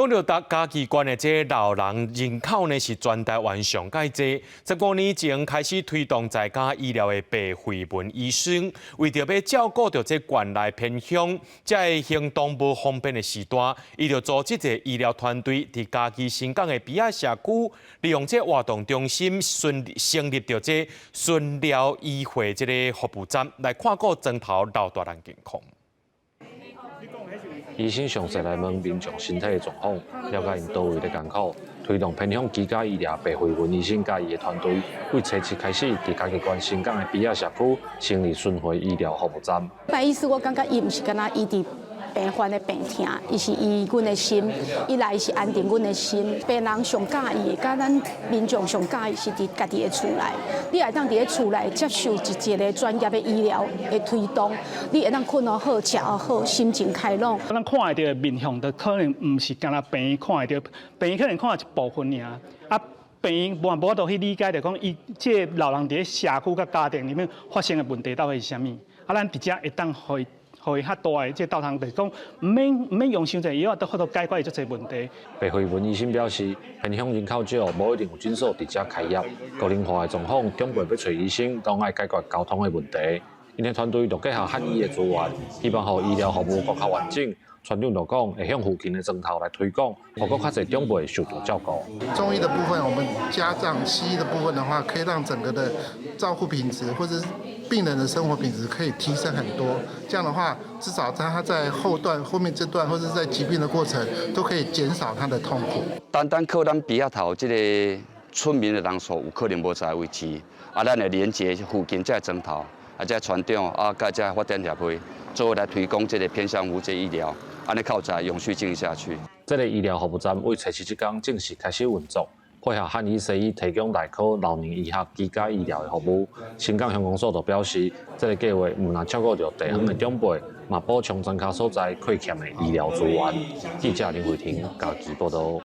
讲到嘉义县的这老人人口呢是全台湾上介济，15年前开始推动在家医疗的白惠文医生，为着要照顾到这县内偏乡，在行动不方便的时代，伊就组织一个医疗团队，伫嘉义新港的比亚社区，利用这活动中心成立着这顺疗医会这个服务站，来看顾庄头老大人健康。 医生详细来问民众身体的状况，了解因倒位的艰苦，推动偏向居家医疗白惠文医生甲伊的团队，为初期开始，伫嘉义县新港的比亚社区成立顺惠医疗服务站。白医师，我感觉伊毋是干那医治病患的病痛，伊是医阮的心，伊来是安定阮的心。病人上介意，甲咱民众上介意是伫家己的厝内，你会当伫咧厝内接受一个专业的医疗的推动，你会当困得好、食好、心情开朗。咱看会到的面向，就可能毋是干那病院看会到，病院可能看一部分尔。啊，病院无法度去理解，就讲伊这老人伫咧社区甲家庭里面发生的问题到底是啥物？啊，咱直接会当互伊较大的这道堂，就是讲毋免用伤济药，都好多解决伊足侪问题。白惠文医生表示，偏乡人口少，无一定有诊所直接开业，高龄化的状况，长辈要找医生，都爱解决交通的问题。因的团队就结合汉医的资源，希望互医疗服务更加完整。船长就讲，会向附近的庄头来推广，互更较侪长辈受到照顾。中医的部分，我们加上西医的部分的话，可以让整个的照护品质或者是病人的生活品质可以提升很多。这样的话，至少他在后面这段，或者是在疾病的过程，都可以减少他的痛苦。单靠咱鼻仔头这个村民的人数，有可能无在维持。啊，咱会连接附近这庄头，啊，这船长啊，甲这发展协会，做伙来推广这个偏向无这医疗。 安尼靠才永续经营下去。这个医疗服务站为初期即天正式开始运作，配合汉医西医提供内科、老年医学、居家医疗的服务。新港乡公所就表示，这个计划唔但照顾到地方的长辈，嘛补充庄卡所在缺欠的医疗资源。记者林慧婷，嘉义报道。